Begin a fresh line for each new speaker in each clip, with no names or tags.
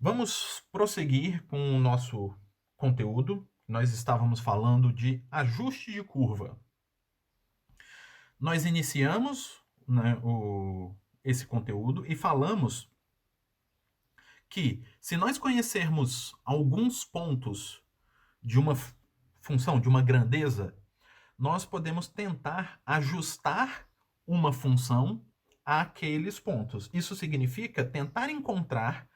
Vamos prosseguir com o nosso conteúdo. Nós estávamos falando de ajuste de curva. Nós iniciamos, né, esse conteúdo e falamos que, se nós conhecermos alguns pontos de uma função, de uma grandeza, nós podemos tentar ajustar uma função àqueles pontos. Isso significa tentar encontrar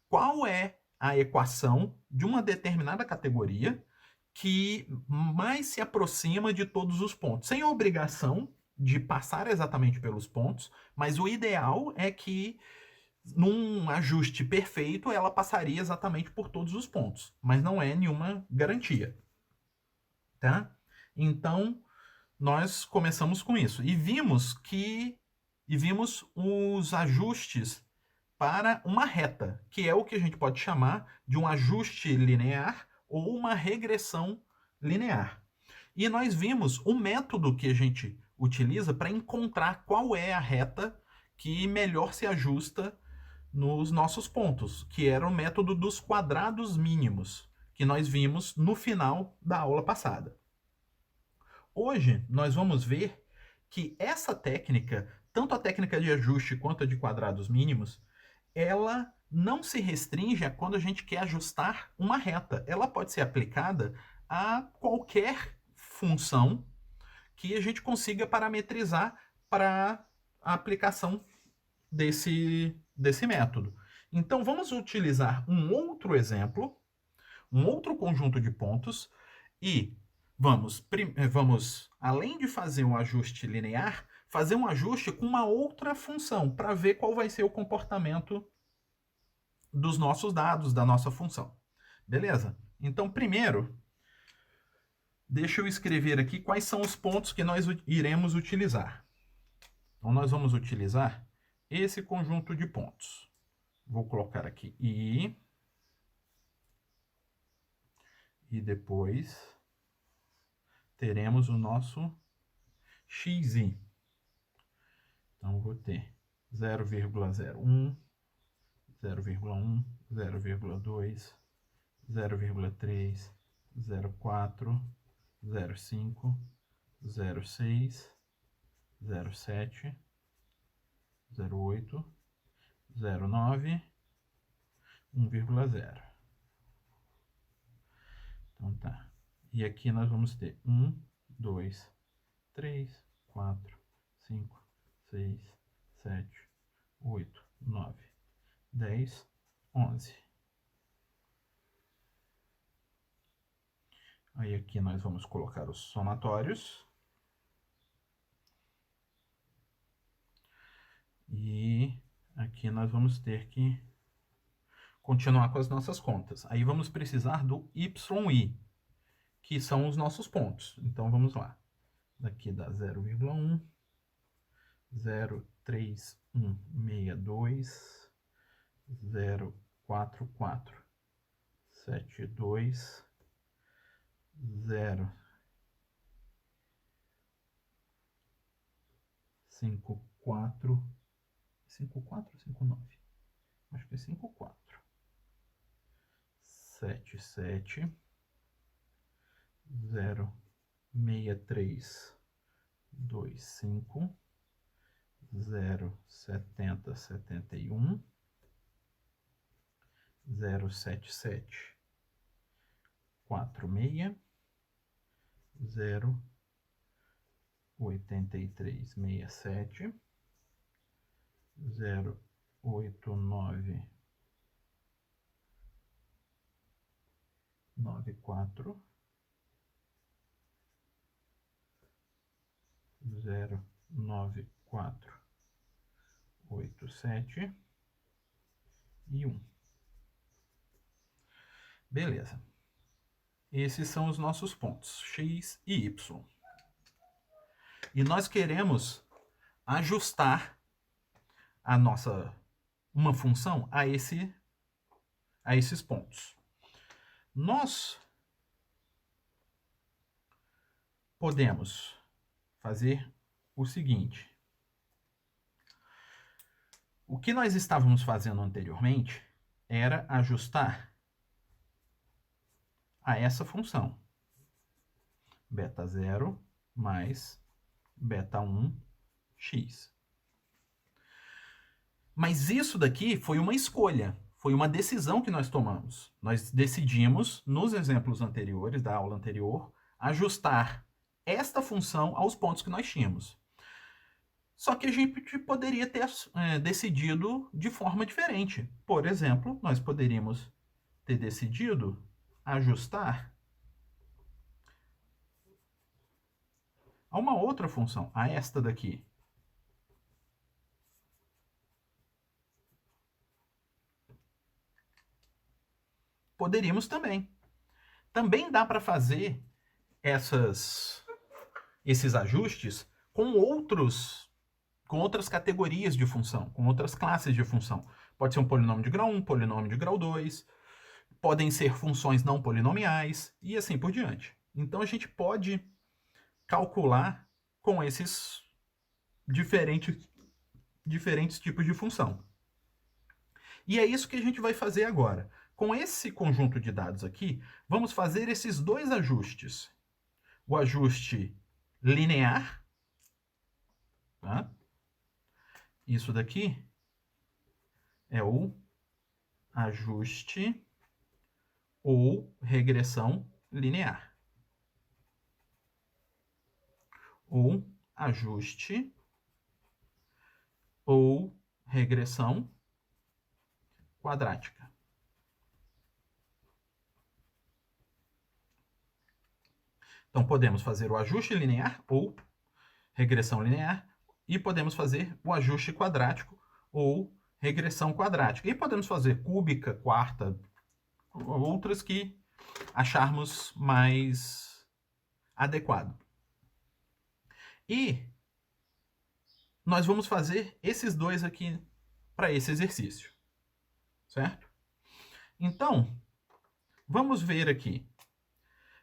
qual é a equação de uma determinada categoria que mais se aproxima de todos os pontos, sem obrigação de passar exatamente pelos pontos, mas o ideal é que num ajuste perfeito ela passaria exatamente por todos os pontos, mas não é nenhuma garantia, tá? Então, nós começamos com isso e vimos os ajustes para uma reta, que é o que a gente pode chamar de um ajuste linear ou uma regressão linear. E nós vimos o método que a gente utiliza para encontrar qual é a reta que melhor se ajusta nos nossos pontos, que era o método dos quadrados mínimos, que nós vimos no final da aula passada. Hoje nós vamos ver que essa técnica, tanto a técnica de ajuste quanto a de quadrados mínimos, ela não se restringe a quando a gente quer ajustar uma reta. Ela pode ser aplicada a qualquer função que a gente consiga parametrizar para a aplicação desse método. Então, vamos utilizar um outro exemplo, um outro conjunto de pontos, e vamos, além de fazer um ajuste linear, fazer um ajuste com uma outra função, para ver qual vai ser o comportamento dos nossos dados, da nossa função. Beleza? Então, primeiro, deixa eu escrever aqui quais são os pontos que nós iremos utilizar. Então, nós vamos utilizar esse conjunto de pontos. Vou colocar aqui I. E depois teremos o nosso xi. Então, vou ter 0,01, 0,1, 0,2, 0,3, 0,4, 0,5, 0,6, 0,7, 0,8, 0,9, 1,0. Então tá. E aqui nós vamos ter 1, 2, 3, 4, 5, 6, 7, 8, 9, 10, 11. Aí aqui nós vamos colocar os somatórios. E aqui nós vamos ter que continuar com as nossas contas. Aí vamos precisar do YI, que são os nossos pontos. Então vamos lá. Daqui dá 0,1, 03162, 044, 72, 0, 54, 54 ou 59? Acho que é 54. 77, 0, 6325, 0, 70, 71, 077, 46, 0, 83, 67, 0, 89, 94, 0, 94, 87 e 1. Beleza. Esses são os nossos pontos, x e y. E nós queremos ajustar uma função a esses pontos. Nós podemos fazer o seguinte. O que nós estávamos fazendo anteriormente era ajustar a essa função. Beta 0 mais beta 1 x. Mas isso daqui foi uma escolha, foi uma decisão que nós tomamos. Nós decidimos, nos exemplos anteriores, da aula anterior, ajustar esta função aos pontos que nós tínhamos. Só que a gente poderia ter decidido de forma diferente. Por exemplo, nós poderíamos ter decidido ajustar a uma outra função, a esta daqui. Poderíamos também. Também dá para fazer esses ajustes com outras categorias de função, com outras classes de função. Pode ser um polinômio de grau 1, polinômio de grau 2, podem ser funções não polinomiais e assim por diante. Então a gente pode calcular com esses diferentes tipos de função. E é isso que a gente vai fazer agora. Com esse conjunto de dados aqui, vamos fazer esses dois ajustes. O ajuste linear, tá? Isso daqui é o ajuste ou regressão linear. Ou ajuste ou regressão quadrática. Então, podemos fazer o ajuste linear ou regressão linear e podemos fazer o ajuste quadrático ou regressão quadrática. E podemos fazer cúbica, quarta, outras que acharmos mais adequado. E nós vamos fazer esses dois aqui para esse exercício, certo? Então, vamos ver aqui.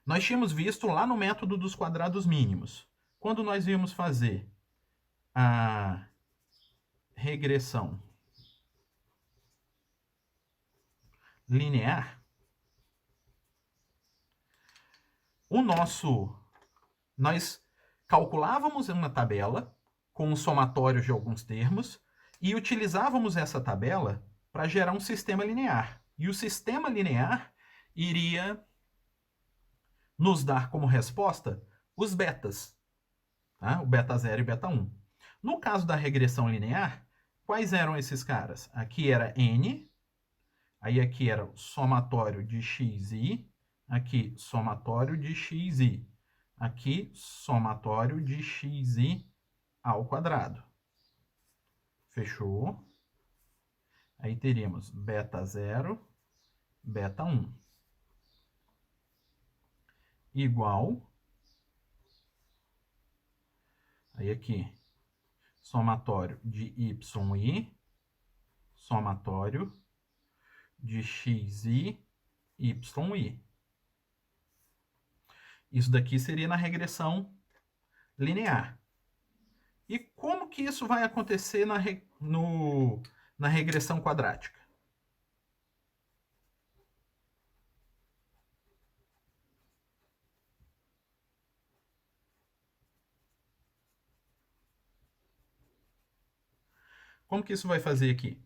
Nós tínhamos visto lá no método dos quadrados mínimos, quando nós íamos fazer a regressão linear, nós calculávamos uma tabela com os somatórios de alguns termos e utilizávamos essa tabela para gerar um sistema linear. E o sistema linear iria nos dar como resposta os betas, tá? O beta 0 e beta 1. No caso da regressão linear, quais eram esses caras? Aqui era n, aí aqui era o somatório de xi, aqui somatório de xi, aqui somatório de xi ao quadrado. Fechou? Aí teríamos beta 0, beta 1. Igual, aí aqui, somatório de yi, somatório de xi, yi. Isso daqui seria na regressão linear. E como que isso vai acontecer na regressão quadrática? Como que isso vai fazer aqui?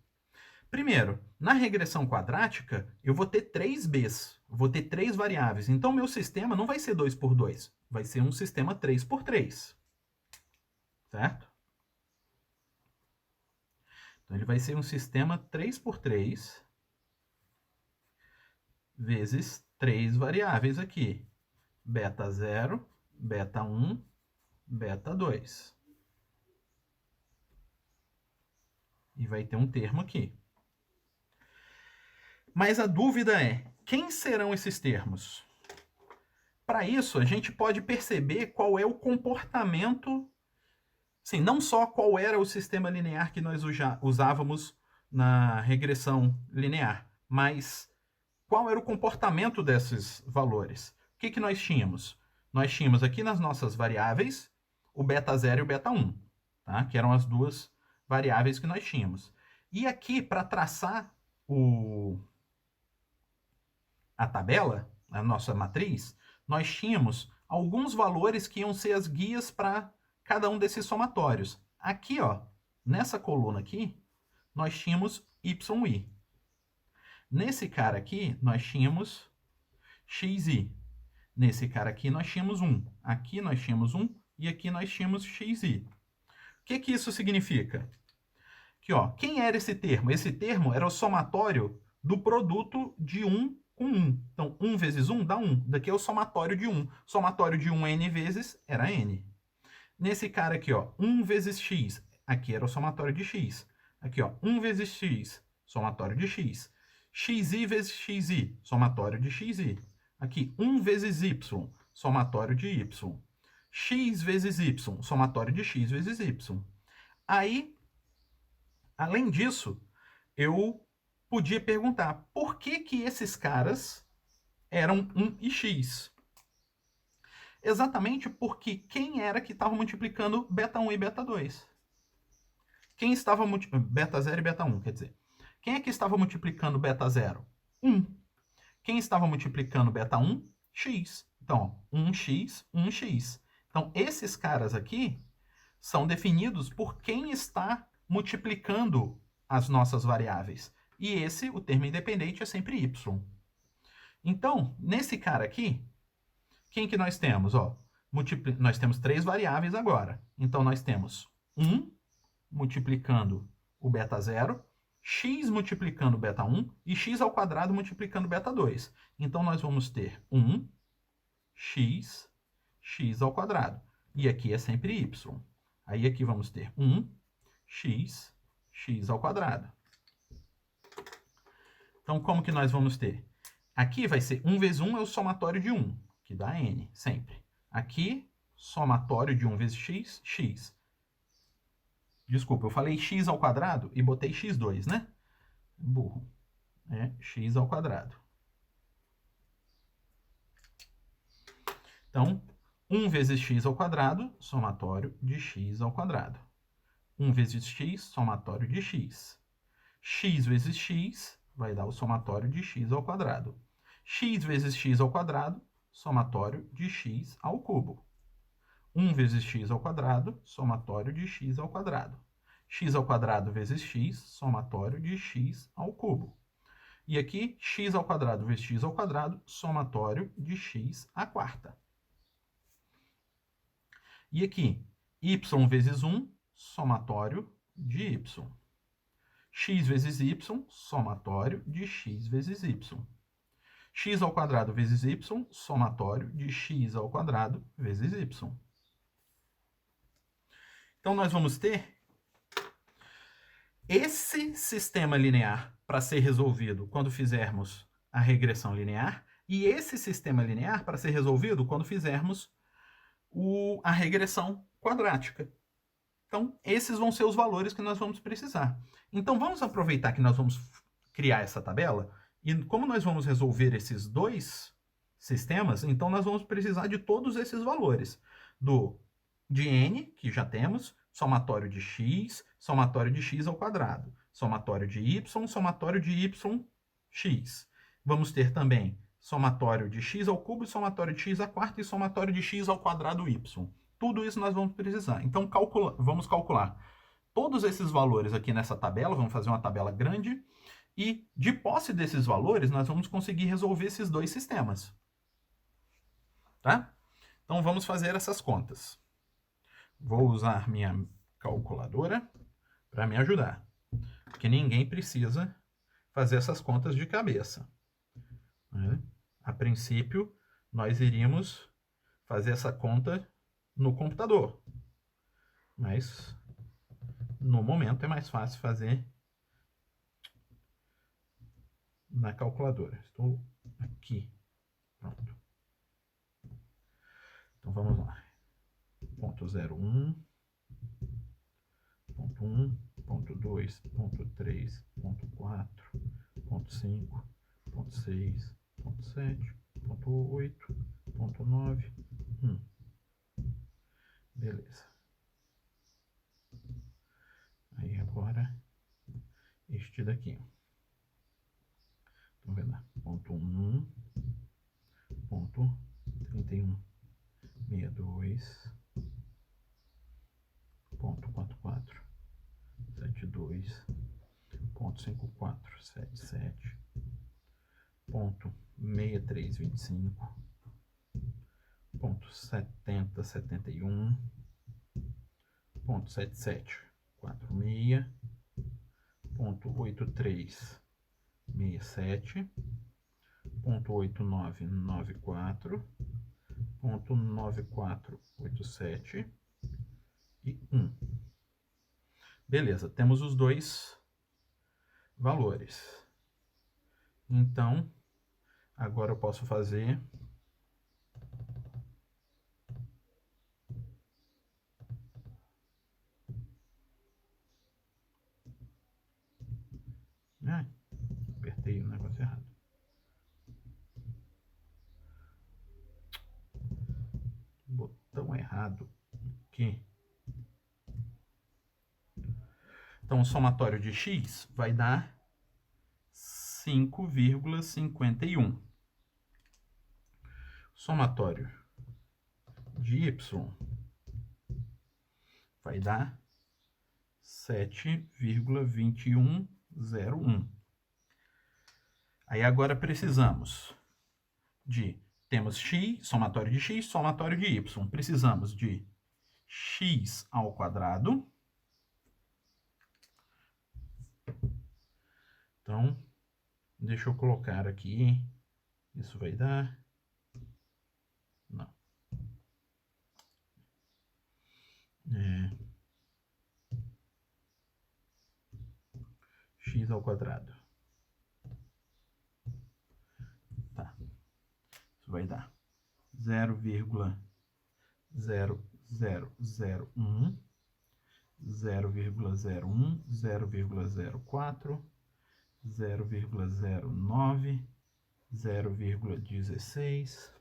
Primeiro, na regressão quadrática, eu vou ter 3 b's, vou ter 3 variáveis. Então, meu sistema não vai ser 2 por 2, vai ser um sistema 3 por 3. Certo? Então, ele vai ser um sistema 3 por 3 vezes 3 variáveis aqui. Beta 0, beta 1, beta 2. E vai ter um termo aqui. Mas a dúvida é, quem serão esses termos? Para isso, a gente pode perceber qual é o comportamento, sim, não só qual era o sistema linear que nós usávamos na regressão linear, mas qual era o comportamento desses valores. O que nós tínhamos? Nós tínhamos aqui nas nossas variáveis o beta 0 e o beta 1, tá? Que eram as duas variáveis que nós tínhamos. E aqui, para traçar a tabela, a nossa matriz, nós tínhamos alguns valores que iam ser as guias para cada um desses somatórios. Aqui, ó, nessa coluna aqui, nós tínhamos YI. Nesse cara aqui, nós tínhamos XI. Nesse cara aqui, nós tínhamos 1. Aqui nós tínhamos 1 e aqui nós tínhamos XI. O que que isso significa? Que, ó, quem era esse termo? Esse termo era o somatório do produto de 1 com 1. Então, 1 vezes 1 dá 1. Daqui é o somatório de 1. Somatório de 1 N vezes era N. Nesse cara aqui, ó, 1 vezes X. Aqui era o somatório de X. Aqui, ó, 1 vezes X, somatório de X. XI vezes XI, somatório de XI. Aqui, 1 vezes Y, somatório de Y. X vezes Y, somatório de X vezes Y. Aí, além disso, eu podia perguntar por que que esses caras eram 1 e X? Exatamente porque quem era que estava multiplicando beta 1 e beta 2? Quem estava multiplicando beta 0 e beta 1, quer dizer. Quem é que estava multiplicando beta 0? 1. Quem estava multiplicando beta 1? X. Então, 1x, 1x. Então, esses caras aqui são definidos por quem está multiplicando as nossas variáveis. E esse, o termo independente, é sempre y. Então, nesse cara aqui, quem que nós temos? Ó, nós temos 3 variáveis agora. Então, nós temos 1 multiplicando o beta 0, x multiplicando o beta 1 e x ao quadrado multiplicando o beta 2. Então, nós vamos ter 1, x, x ao quadrado. E aqui é sempre y. Aí aqui vamos ter 1, x, x ao quadrado. Então, como que nós vamos ter? Aqui vai ser 1 vezes 1 é o somatório de 1, que dá n, sempre. Aqui, somatório de 1 vezes x, x. Desculpa, eu falei x ao quadrado e botei x2, né? Burro. É x ao quadrado. Então, 1 vezes x ao quadrado, somatório de x ao quadrado. 1 vezes x, somatório de x. X vezes x vai dar o somatório de x ao quadrado. X vezes x ao quadrado, somatório de x ao cubo. 1 vezes x ao quadrado, somatório de x ao quadrado. X ao quadrado vezes x, somatório de x ao cubo. E aqui, x ao quadrado vezes x ao quadrado, somatório de x à quarta. E aqui, y vezes 1, somatório de y. X vezes y, somatório de x vezes y. X ao quadrado vezes y, somatório de x ao quadrado vezes y. Então, nós vamos ter esse sistema linear para ser resolvido quando fizermos a regressão linear e esse sistema linear para ser resolvido quando fizermos a regressão quadrática. Então, esses vão ser os valores que nós vamos precisar. Então, vamos aproveitar que nós vamos criar essa tabela e como nós vamos resolver esses dois sistemas, então nós vamos precisar de todos esses valores. De n, que já temos, somatório de x, somatório de x ao quadrado, somatório de y, somatório de yx. Vamos ter também somatório de x ao cubo, somatório de x à quarta e somatório de x ao quadrado y. Tudo isso nós vamos precisar. Então, vamos calcular todos esses valores aqui nessa tabela, vamos fazer uma tabela grande, e de posse desses valores, nós vamos conseguir resolver esses dois sistemas. Tá? Então, vamos fazer essas contas. Vou usar minha calculadora para me ajudar, porque ninguém precisa fazer essas contas de cabeça. A princípio, nós iríamos fazer essa conta no computador, mas no momento é mais fácil fazer na calculadora. Estou aqui. Pronto. Então vamos lá. Ponto 01, ponto 1, ponto 2, ponto 3, ponto 4, ponto 5, ponto 6, ponto 7, ponto 8, ponto 9, 1. Beleza. Aí agora, este daqui. Então vai dar ponto 1, e 1. Beleza, temos os dois valores. Então, agora eu posso fazer apertei o negócio errado. Botão errado aqui. Então, o somatório de x vai dar 5,51. Somatório de y vai dar 7,2101. Aí agora precisamos temos x, somatório de x, somatório de y. Precisamos de x ao quadrado. Então, deixa eu colocar aqui. Isso vai dar... Não. X ao quadrado. Tá. Isso vai dar 0,0001, 0,01, 0,04, 0,09, 0,16,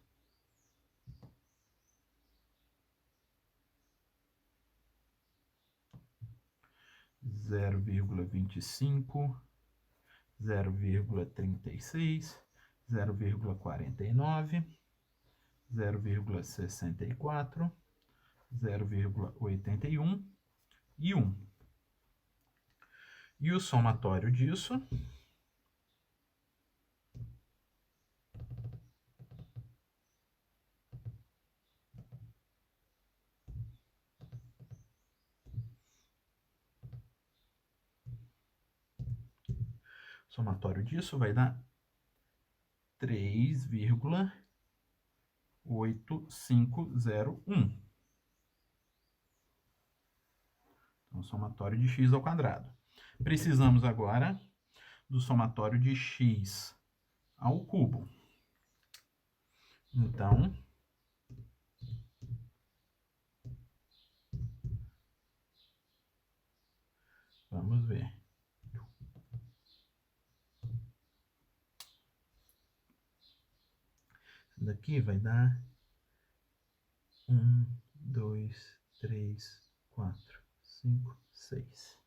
0,25, 0,36, 0,49, 0,64, 0,81 e 1. E o somatório disso vai dar 3,8501. Então, somatório de x ao quadrado. Precisamos agora do somatório de x ao cubo. Então, vamos ver. Isso daqui vai dar 1, 2, 3, 4, 5, 6.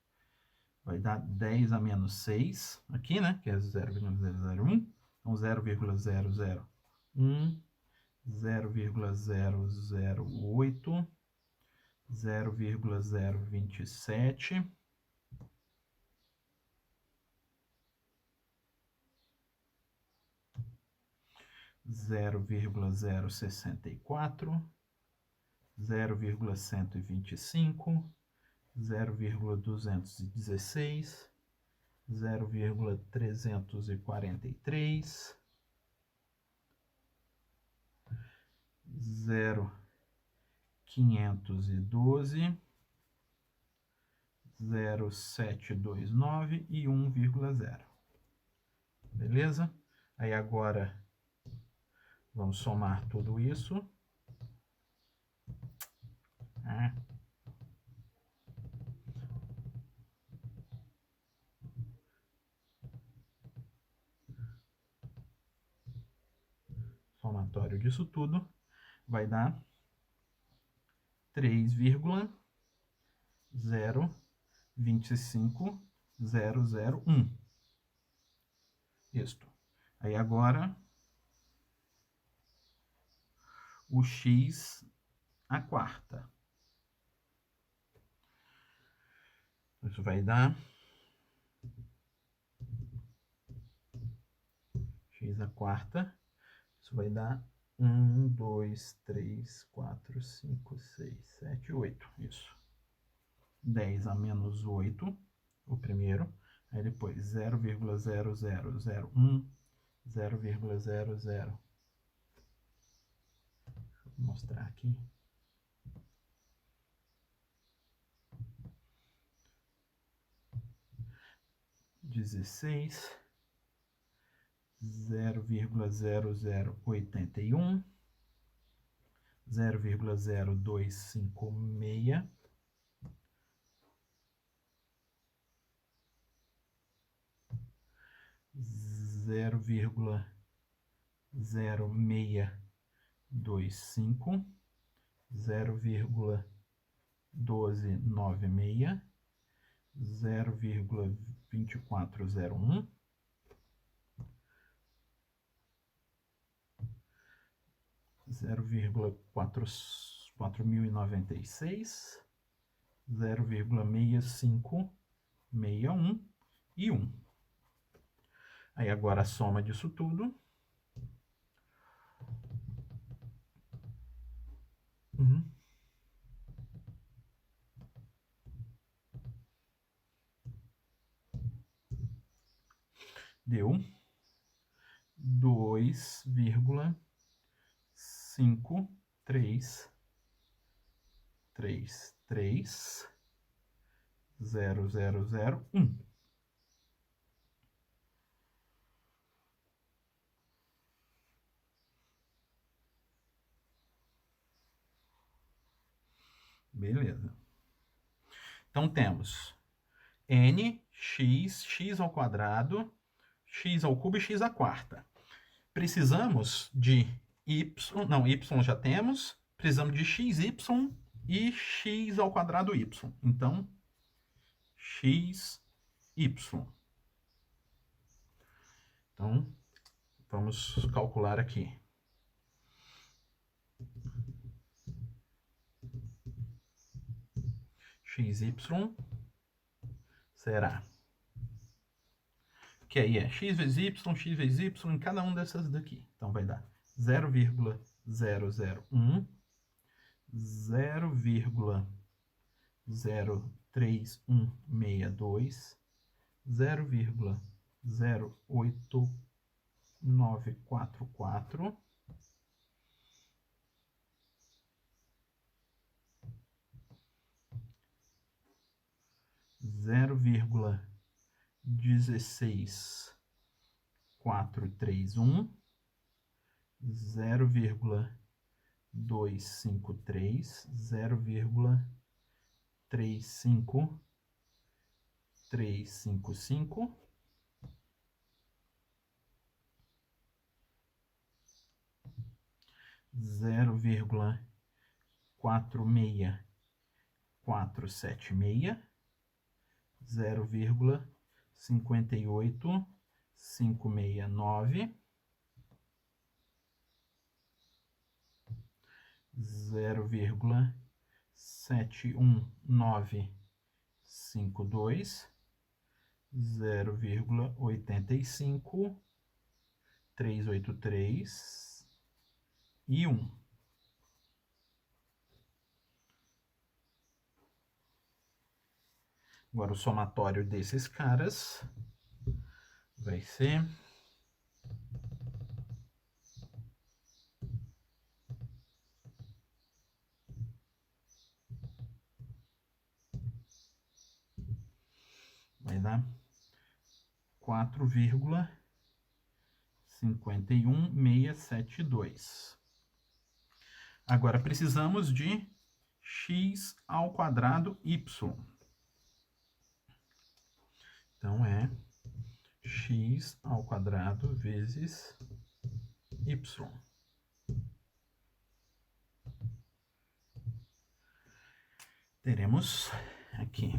Vai dar 10 a menos 6 aqui, né? Que é 0,001. Então, 0,001, 0,008, 0,027, 0,064, 0,125, 0,216, 0,343, 0,512, 0,729 e 1,0. Beleza? Aí agora vamos somar tudo isso. Somatório disso tudo vai dar 3,025001. Isto. Aí agora o x à quarta. Isso vai dar x à quarta. Isso vai dar 1, 2, 3, 4, 5, 6, 7, 8. Isso. 10 a menos 8, o primeiro. Aí depois 0,0001, 0,00. Vou mostrar aqui. 16, 0,0081, 0,0256, 0,0625, 0,1296, 0,2401, 0,4096, 0,6561 e 1. Aí agora a soma disso tudo. Deu 2,5333001. Beleza. Então temos n, x, x ao quadrado, x ao cubo e x à quarta. Precisamos de y, não, y já temos, precisamos de xy e x ao quadrado y. Então, xy. Então, vamos calcular aqui. Xy será, que aí é x vezes y em cada um dessas daqui. Então vai dar 0,001, 0,03162, 0,08944, 0,16431, 0,253, 0,35355, 0,46476, 0,58569, 0,71952, 0,85383 e 1. Agora o somatório desses caras vai ser vai dar 4,51672. Agora precisamos de x ao quadrado y. Então é x ao quadrado vezes y. Teremos aqui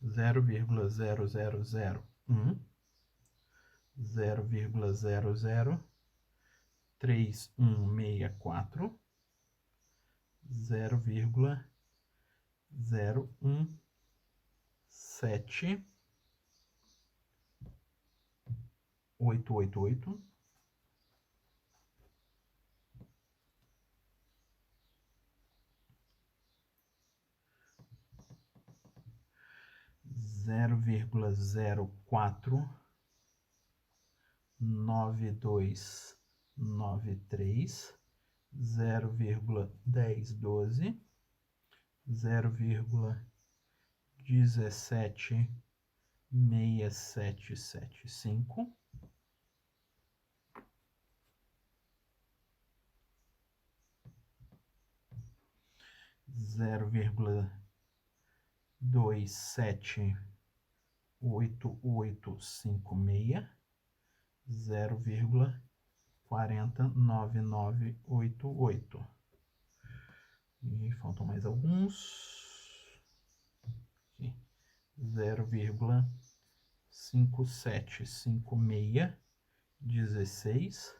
0,0001, 0,003164, 0,017888. 0,049293, 0,1012, 0,176775, 0,278856, 0,409988. E faltam mais alguns. 0,575616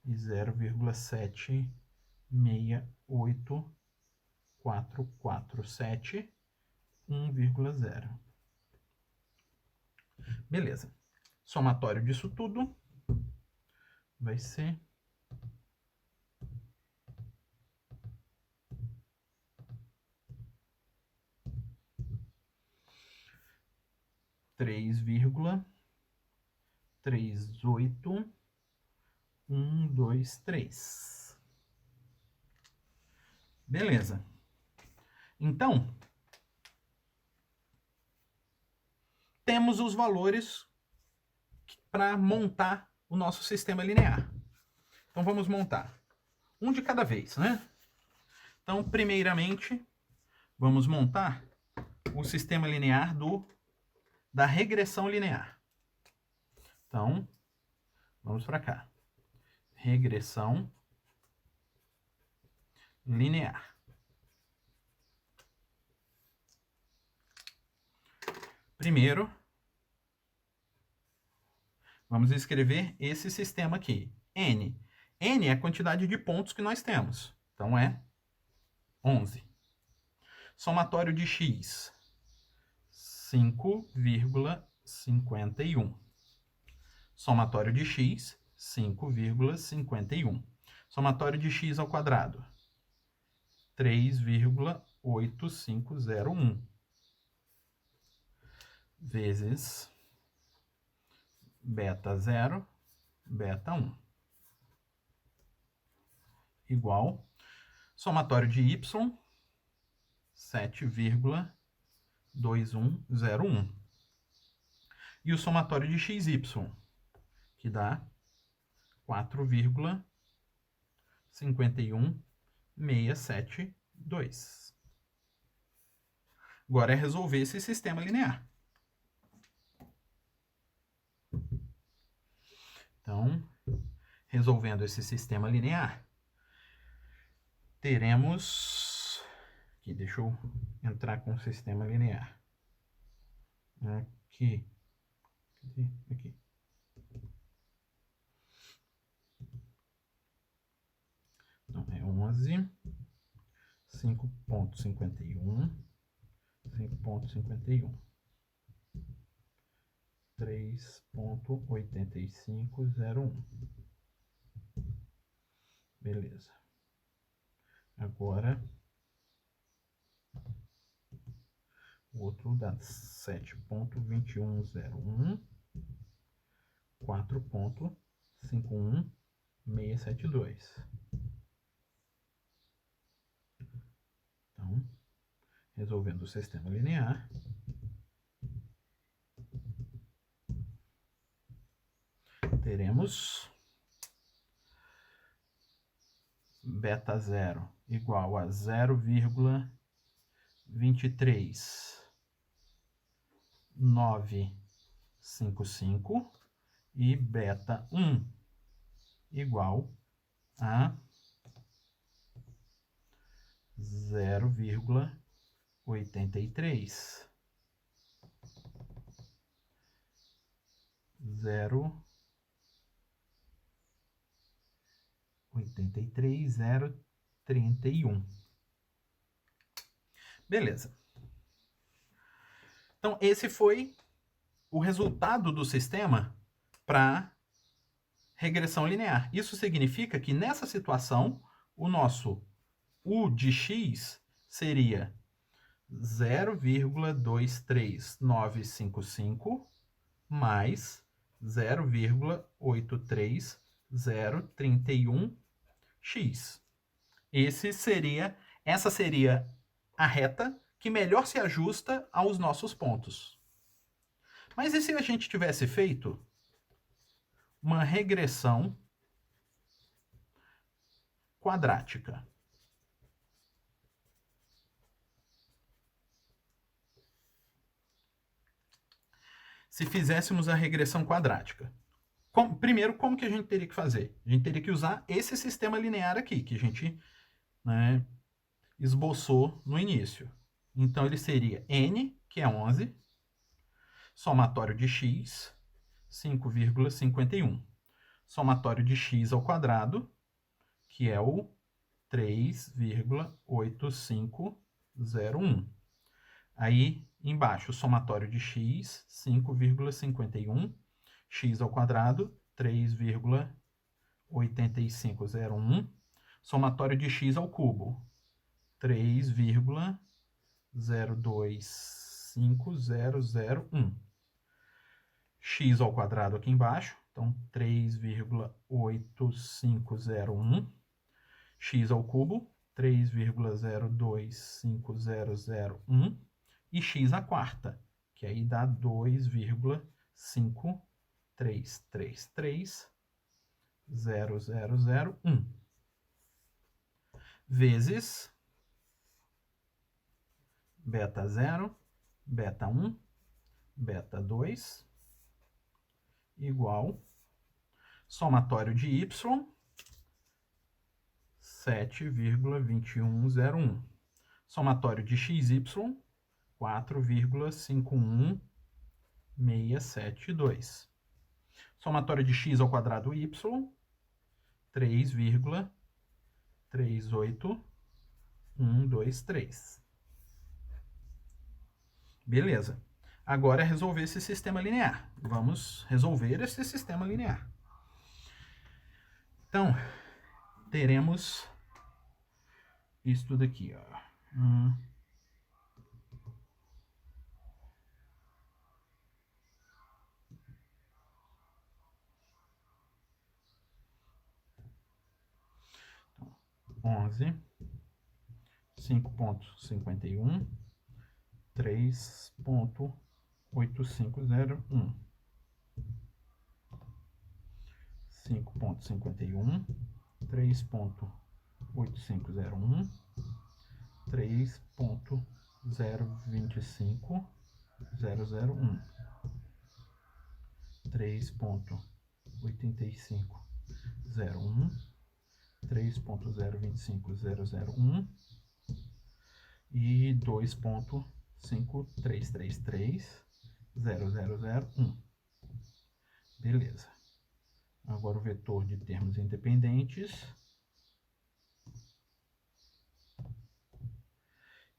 e 0,768447, 1,0. Beleza. Somatório disso tudo vai ser 3,38123. Beleza. Então, temos os valores para montar o nosso sistema linear. Então, vamos montar um de cada vez, né? Então, primeiramente, vamos montar o sistema linear da regressão linear. Então, vamos para cá. Regressão linear. Primeiro, vamos escrever esse sistema aqui. N. N é a quantidade de pontos que nós temos. Então, é 11. Somatório de x, 5,51. Somatório de x, 5,51. Somatório de x ao quadrado, 3,8501. Vezes beta 0, beta 1. Igual somatório de y, 7,2101. E o somatório de xy, que dá 4,51672. Agora é resolver esse sistema linear. Então, resolvendo esse sistema linear, teremos... Aqui, deixa eu entrar com o sistema linear. Aqui. Aqui. Então, é 11, 5,51, 5,51. 3,8501. Beleza. Agora, o outro dá 7,2101, 4,51672. Então, resolvendo o sistema linear, teremos beta 0 igual a 0,23955 e beta 1 igual a 0,83. 0,83031. Beleza. Então, esse foi o resultado do sistema para regressão linear. Isso significa que nessa situação, o nosso U de x seria 0,23955 mais 0,83031x. Essa seria a reta que melhor se ajusta aos nossos pontos. Mas e se a gente tivesse feito uma regressão quadrática? Se fizéssemos a regressão quadrática. Primeiro, como que a gente teria que fazer? A gente teria que usar esse sistema linear aqui, que a gente, né, esboçou no início. Então, ele seria n, que é 11, somatório de x, 5,51. Somatório de x ao quadrado, que é o 3,8501. Aí, embaixo, somatório de x, 5,51. X ao quadrado, 3,8501. Somatório de x ao cubo, 3,025001. X ao quadrado aqui embaixo, então 3,8501. X ao cubo, 3,025001. E x à quarta, que aí dá 2,53330001. Vezes beta 0, beta 1, beta 2, igual somatório de y, 7,2101. Somatório de xy, 4,51672. Somatório de x ao quadrado y, 3,38123. Beleza. Agora é resolver esse sistema linear. Vamos resolver esse sistema linear. Então, teremos isso tudo aqui, ó. 11, 5,51, 3,8501. 5,51, 3,8501, 3,025001, 3,8501, 3,025001 e 2,53330001. Beleza. Agora o vetor de termos independentes,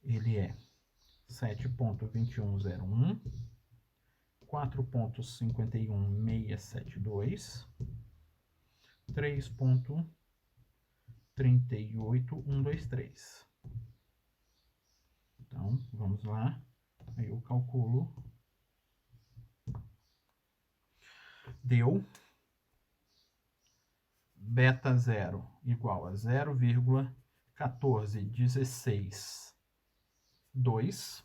ele é 7,2101, 4,51672, 3,38123. Então, vamos lá. Aí eu calculo. Deu beta 0 igual a 0,14162.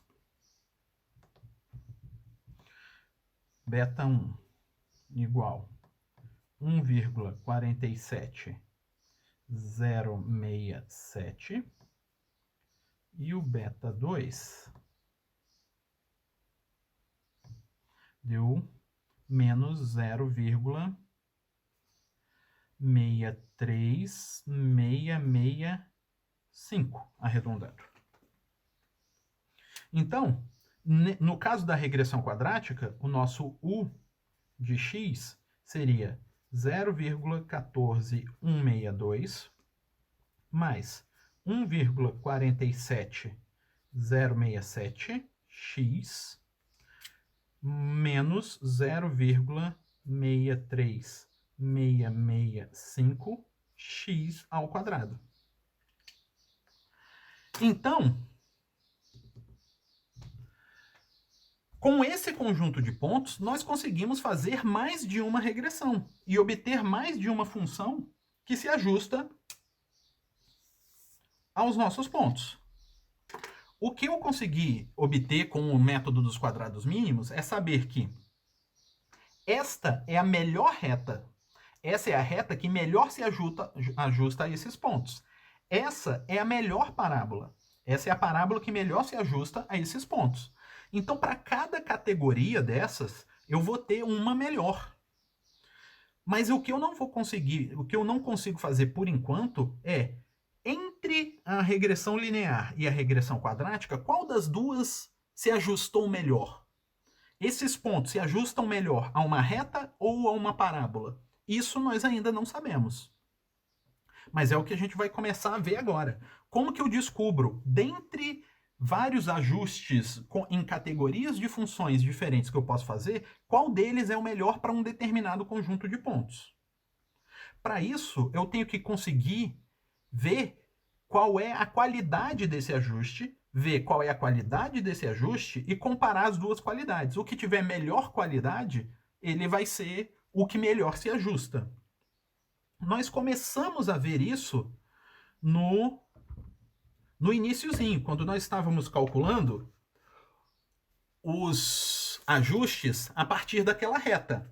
Beta 1 igual 1,47067. E o beta 2 deu menos 0,63665, arredondando. Então, no caso da regressão quadrática, o nosso U de x seria 0,14162 mais 1,47067 0,67x menos 0,63665x ao quadrado. Então, com esse conjunto de pontos, nós conseguimos fazer mais de uma regressão e obter mais de uma função que se ajusta aos nossos pontos. O que eu consegui obter com o método dos quadrados mínimos é saber que esta é a melhor reta. Essa é a reta que melhor se ajusta a esses pontos. Essa é a melhor parábola. Essa é a parábola que melhor se ajusta a esses pontos. Então, para cada categoria dessas, eu vou ter uma melhor. Mas o que eu não vou conseguir, o que eu não consigo fazer por enquanto é, entre a regressão linear e a regressão quadrática, qual das duas se ajustou melhor? Esses pontos se ajustam melhor a uma reta ou a uma parábola? Isso nós ainda não sabemos. Mas é o que a gente vai começar a ver agora. Como que eu descubro, dentre vários ajustes em categorias de funções diferentes que eu posso fazer, qual deles é o melhor para um determinado conjunto de pontos? Para isso, eu tenho que conseguir ver qual é a qualidade desse ajuste, ver qual é a qualidade desse ajuste e comparar as duas qualidades. O que tiver melhor qualidade, ele vai ser o que melhor se ajusta. Nós começamos a ver isso no iniciozinho, quando nós estávamos calculando os ajustes a partir daquela reta.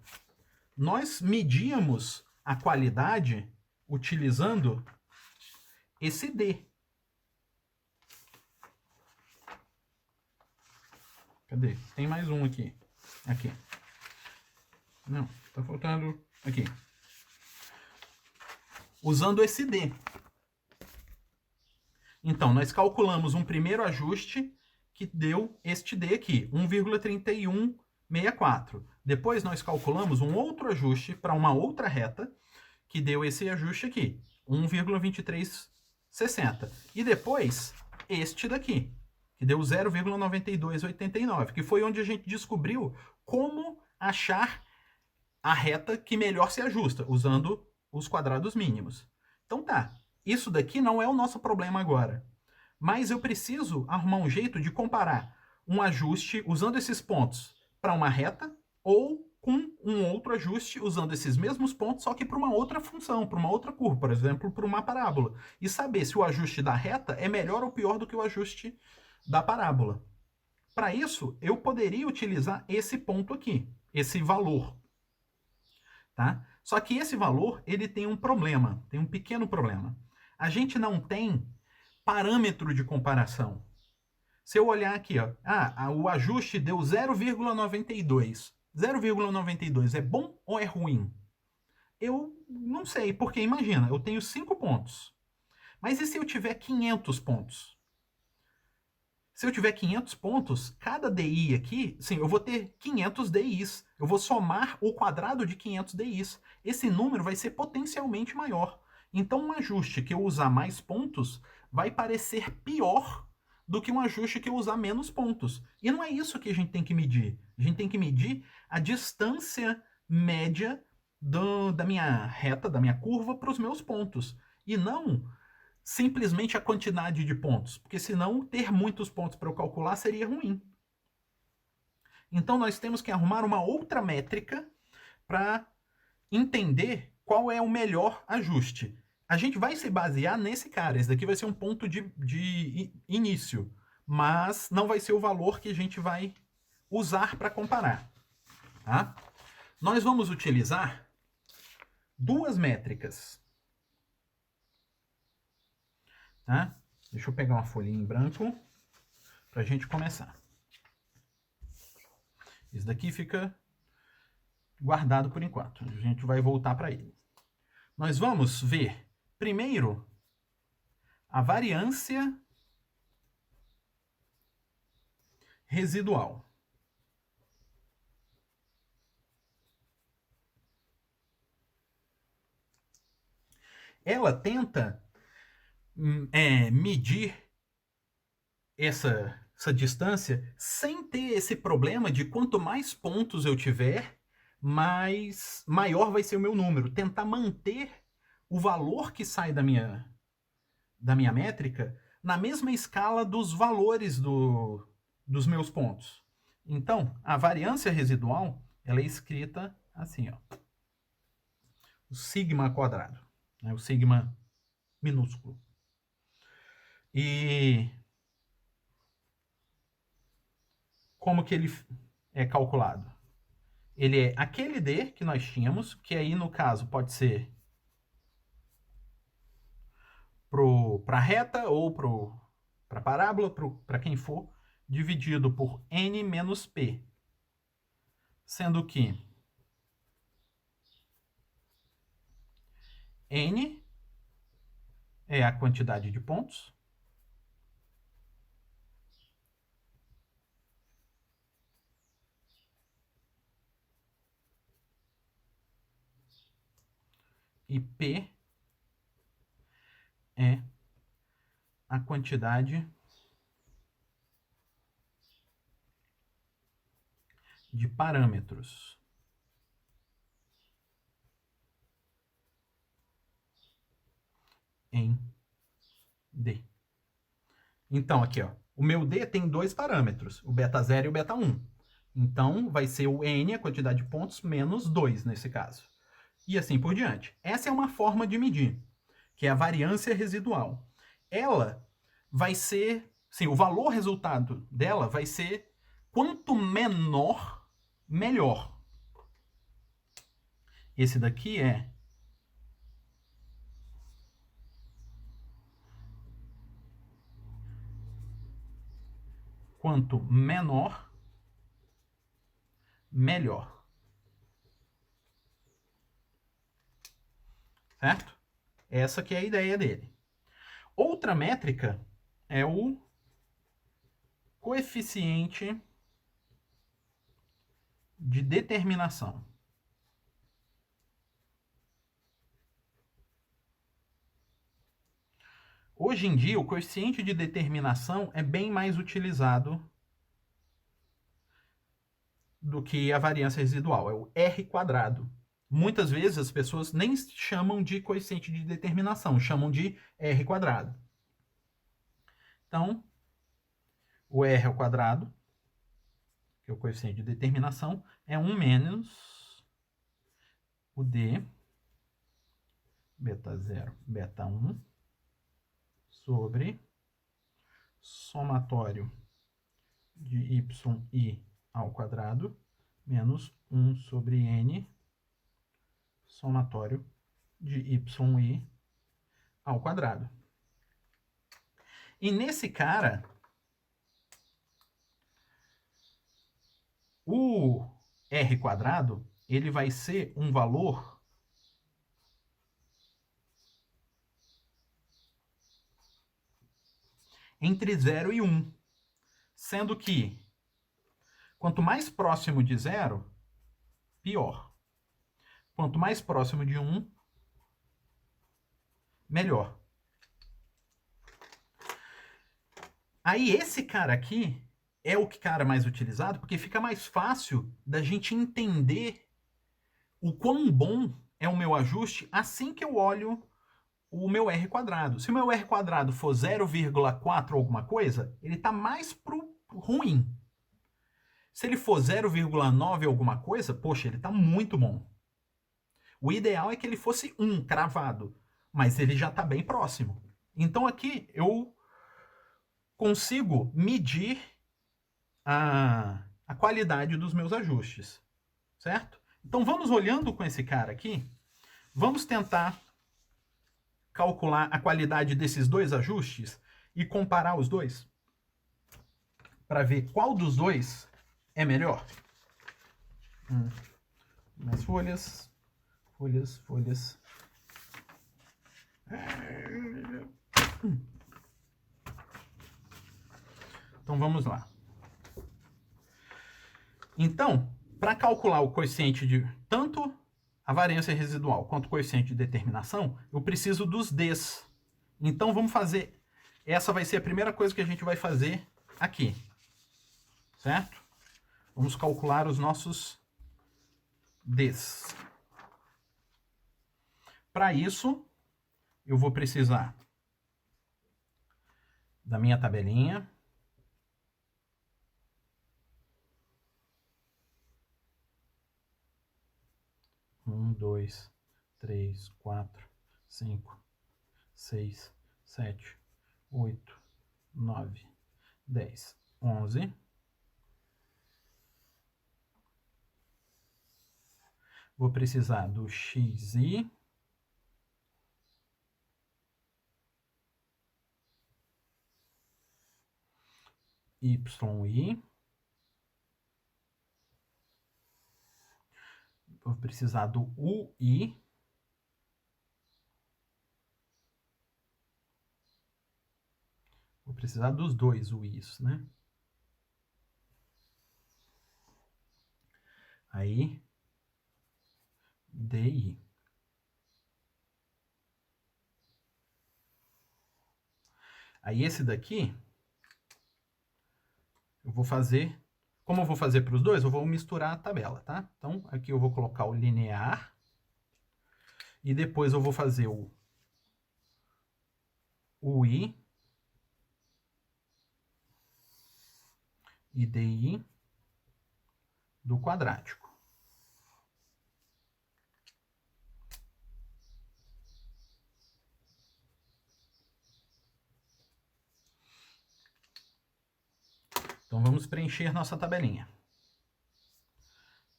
Nós medíamos a qualidade utilizando esse D. Cadê? Tem mais um aqui. Aqui. Não, tá faltando aqui. Usando esse D. Então, nós calculamos um primeiro ajuste que deu este D aqui, 1,3164. Depois nós calculamos um outro ajuste para uma outra reta que deu esse ajuste aqui, 1,2360. E depois este daqui, que deu 0,9289, que foi onde a gente descobriu como achar a reta que melhor se ajusta, usando os quadrados mínimos. Então tá, isso daqui não é o nosso problema agora. Mas eu preciso arrumar um jeito de comparar um ajuste usando esses pontos para uma reta ou com um outro ajuste usando esses mesmos pontos, só que para uma outra função, para uma outra curva, por exemplo, para uma parábola. E saber se o ajuste da reta é melhor ou pior do que o ajuste da parábola. Para isso, eu poderia utilizar esse ponto aqui, esse valor. Tá? Só que esse valor, ele tem um problema, tem um pequeno problema. A gente não tem parâmetro de comparação. Se eu olhar aqui, ó, o ajuste deu 0,92. 0,92 é bom ou é ruim? Eu não sei, porque imagina, eu tenho 5 pontos. Mas e se eu tiver 500 pontos? Se eu tiver 500 pontos, cada DI aqui, sim, eu vou ter 500 DIs. Eu vou somar o quadrado de 500 DIs. Esse número vai ser potencialmente maior. Então, um ajuste que eu usar mais pontos vai parecer pior do que um ajuste que eu usar menos pontos. E não é isso que a gente tem que medir. A gente tem que medir a distância média da minha reta, da minha curva, para os meus pontos. E não simplesmente a quantidade de pontos, porque senão ter muitos pontos para eu calcular seria ruim. Então nós temos que arrumar uma outra métrica para entender qual é o melhor ajuste. A gente vai se basear nesse cara, esse daqui vai ser um ponto de início, mas não vai ser o valor que a gente vai usar para comparar. Tá? Nós vamos utilizar duas métricas. Tá? Deixa eu pegar uma folhinha em branco para a gente começar. Isso daqui fica guardado por enquanto. A gente vai voltar para ele. Nós vamos ver, primeiro, a variância residual. Ela tenta medir essa distância sem ter esse problema de quanto mais pontos eu tiver, maior vai ser o meu número. Tentar manter o valor que sai da minha métrica na mesma escala dos valores dos meus pontos. Então, a variância residual ela é escrita assim, ó, o sigma quadrado, né, o sigma minúsculo. E como que ele é calculado? Ele é aquele D que nós tínhamos, que aí no caso pode ser para a reta ou para a parábola, para quem for, dividido por n menos p. Sendo que n é a quantidade de pontos, e p é a quantidade de parâmetros. Em D. Então, aqui, ó, o meu D tem dois parâmetros, o beta 0 e o beta 1. Então, vai ser o N, a quantidade de pontos, menos 2 nesse caso. E assim por diante. Essa é uma forma de medir, que é a variância residual. Ela vai ser, sim, o valor resultado dela vai ser quanto menor, melhor. Esse daqui é quanto menor, melhor. Certo? Essa que é a ideia dele. Outra métrica é o coeficiente de determinação. Hoje em dia, o coeficiente de determinação é bem mais utilizado do que a variância residual, é o R quadrado. Muitas vezes as pessoas nem chamam de coeficiente de determinação, chamam de R quadrado. Então, o R ao quadrado, que é o coeficiente de determinação, é 1 menos o D, beta 0, beta 1, sobre somatório de yi ao quadrado, menos 1 sobre n, somatório de yi ao quadrado. E nesse cara, o R quadrado, ele vai ser um valor entre 0 e 1, sendo que quanto mais próximo de 0, pior. Quanto mais próximo de 1, melhor. Aí esse cara aqui é o cara mais utilizado porque fica mais fácil da gente entender o quão bom é o meu ajuste assim que eu olho o meu R quadrado. Se o meu R quadrado for 0,4 alguma coisa, ele está mais pro ruim. Se ele for 0,9 alguma coisa, poxa, ele está muito bom. O ideal é que ele fosse 1 cravado, mas ele já está bem próximo. Então aqui eu consigo medir a qualidade dos meus ajustes, certo? Então vamos olhando com esse cara aqui, vamos tentar calcular a qualidade desses dois ajustes e comparar os dois para ver qual dos dois é melhor. Mais folhas, folhas, folhas. Então vamos lá. Então, para calcular o coeficiente de tanto a variância residual quanto o coeficiente de determinação, eu preciso dos Ds. Então vamos fazer essa vai ser a primeira coisa que a gente vai fazer aqui, certo? Vamos calcular os nossos Ds. Para isso, eu vou precisar da minha tabelinha. Um, dois, três, quatro, cinco, seis, sete, 8, 9, 10, 11. Vou precisar do XI. YI. Vou precisar do UI. Vou precisar dos dois UIs, né? Aí, DI. Aí esse daqui, eu vou fazer... Como eu vou fazer para os dois, eu vou misturar a tabela, tá? Então, aqui eu vou colocar o linear. E depois eu vou fazer o UI e DI do quadrático. Então, vamos preencher nossa tabelinha.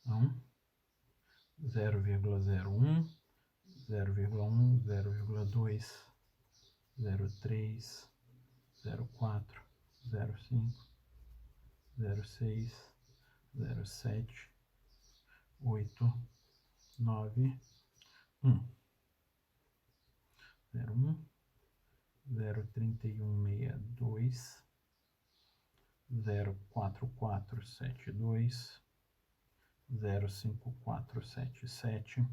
Então, 0,01, 0,1, 0,2, 0,3, 0,4, 0,5, 0,6, 0,7, 8, 9, 1. 0,1, 0,3162, 0,4472, 0,5477,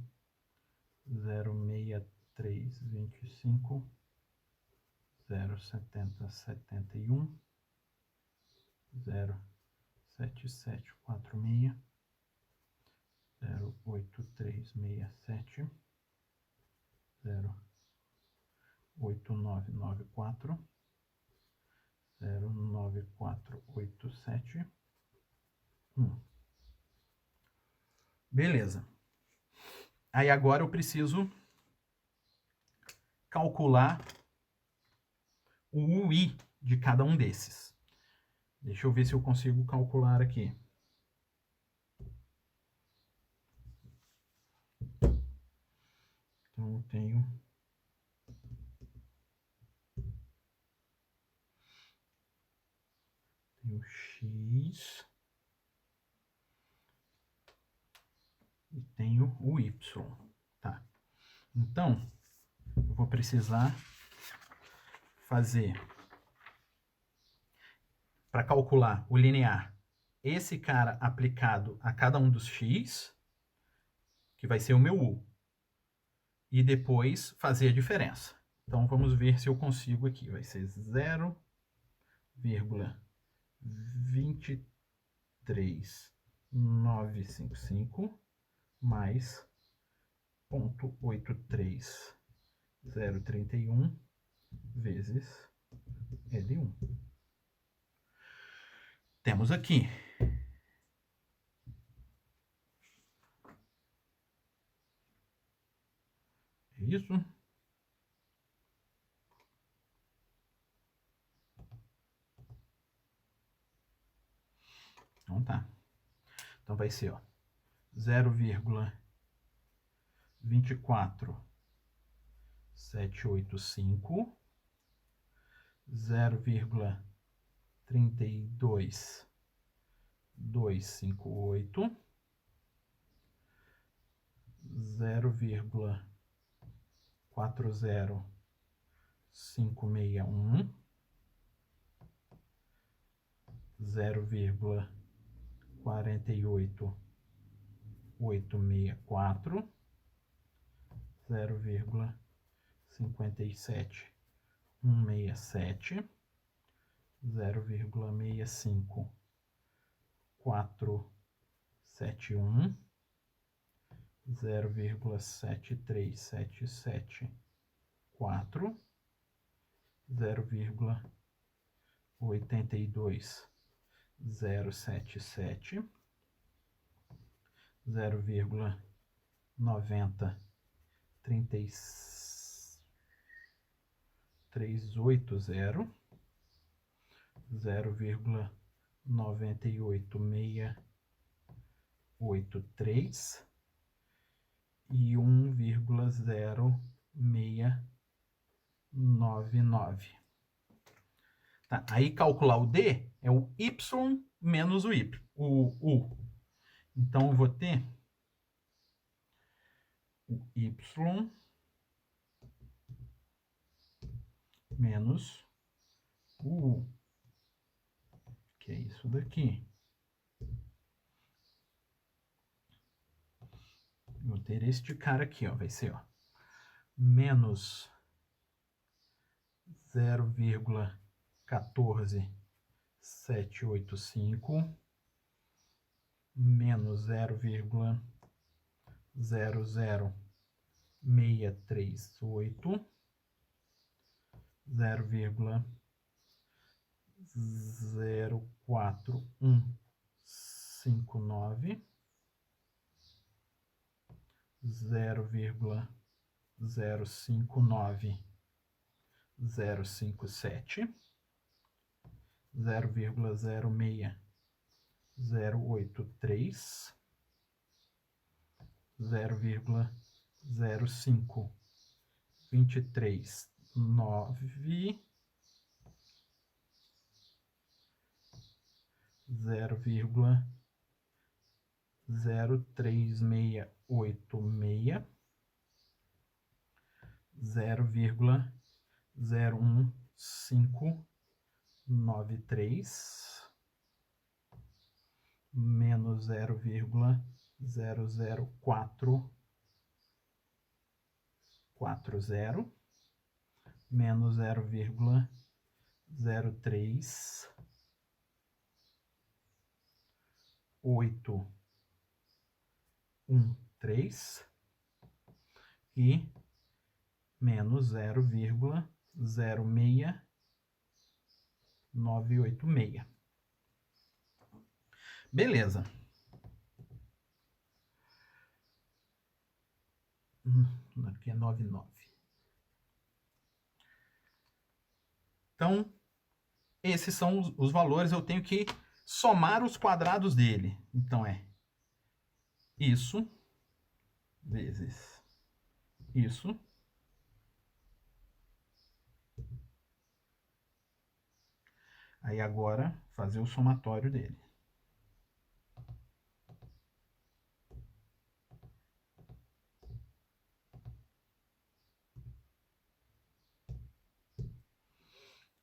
0,6325, 0,7071, 0,7746, 0,8367, 0,8994, 0,9487, 1. Beleza. Aí agora eu preciso calcular o UI de cada um desses. Deixa eu ver se eu consigo calcular aqui. Então eu tenho o X e tenho o Y. Tá. Então, eu vou precisar fazer, para calcular o linear, esse cara aplicado a cada um dos X, que vai ser o meu U, e depois fazer a diferença. Então, vamos ver se eu consigo aqui. Vai ser 0,23955 mais 0,83031 vezes L1. Temos aqui. É isso. Então tá. Então vai ser, ó, 0,24785, 0,32258, 0,40561, 0,48864, 0,571 167, 0,65471, 0,73774, 0,82077, 0,90380, 0,98683 e 1,0699. Tá, aí calcular o D é o Y menos o Y, o U. Então eu vou ter o Y menos o U, que é isso daqui. Vou ter este cara aqui, ó, vai ser, ó, menos 0,14785 menos 0,00638, 0,04159, 0,059057, 0,06083, 0,05239, 0,03686, 0,01593, menos 0,00440, menos 0,03813 e menos 0,06986. Beleza. Aqui é 99. Então, esses são os valores. Eu tenho que somar os quadrados dele. Então, é isso vezes isso. Aí, agora, fazer o somatório dele.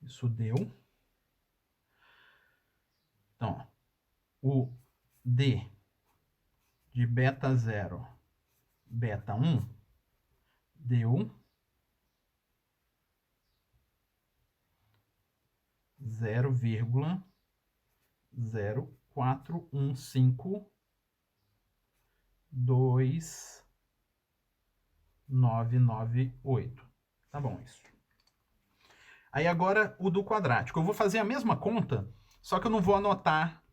Isso deu. Então, o D de beta 0, beta 1, deu 0,04152,998. Tá bom isso. Aí agora o do quadrático. Eu vou fazer a mesma conta, só que eu não vou anotar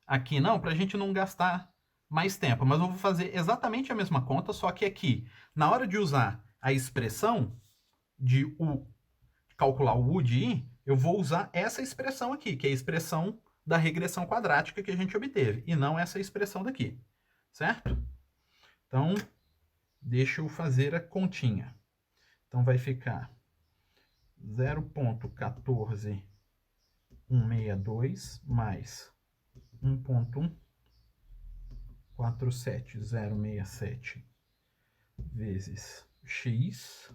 aqui não, para a gente não gastar mais tempo. Mas eu vou fazer exatamente a mesma conta, só que aqui, na hora de usar a expressão de U, calcular o U de I, eu vou usar essa expressão aqui, que é a expressão da regressão quadrática que a gente obteve, e não essa expressão daqui, certo? Então, deixa eu fazer a continha. Então, vai ficar 0,14162 mais 1,47067 vezes x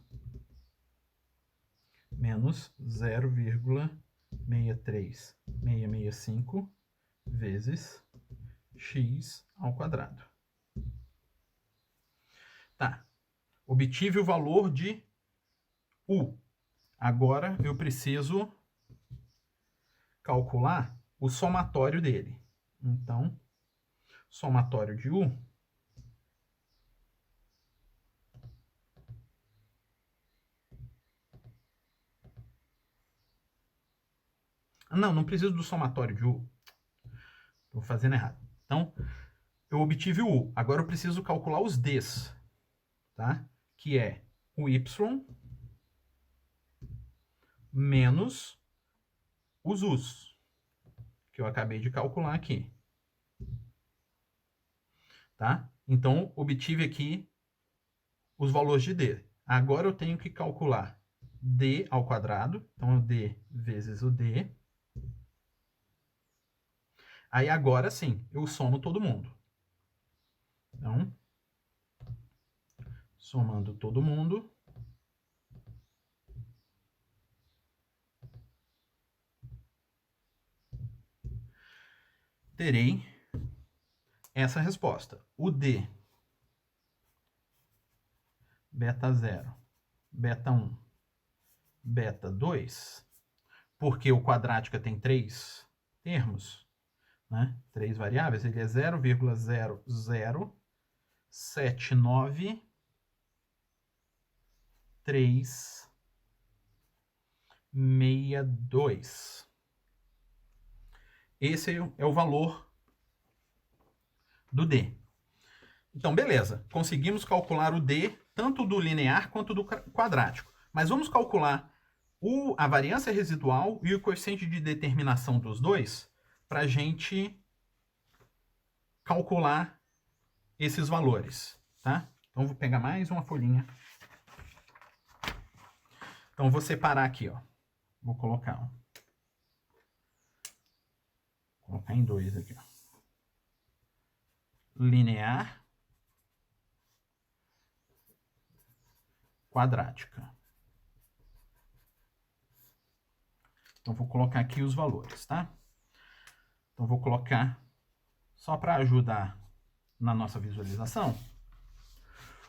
menos 0,63665 vezes x ao quadrado. Tá. Obtive o valor de U. Agora eu preciso calcular o somatório dele. Então, somatório de U não preciso do somatório de U. Estou fazendo errado. Então, eu obtive o U. Agora eu preciso calcular os Ds, tá? Que é o Y menos os U's, que eu acabei de calcular aqui. Tá? Então, obtive aqui os valores de D. Agora eu tenho que calcular D ao quadrado. Então, o D vezes o D. Aí, agora sim, eu somo todo mundo. Então, somando todo mundo, terei essa resposta. O D, beta 0, beta 1, beta 2, porque o quadrática tem 3 termos, né? 3 variáveis, ele é 0,07932. Esse é o valor do D. Então, beleza. Conseguimos calcular o D, tanto do linear quanto do quadrático. Mas vamos calcular a variância residual e o coeficiente de determinação dos dois para a gente calcular esses valores, tá? Então, vou pegar mais uma folhinha. Então, vou separar aqui, ó. Vou colocar em 2 aqui, ó. Linear, quadrática. Então, vou colocar aqui os valores, tá? Então, vou colocar, só para ajudar na nossa visualização,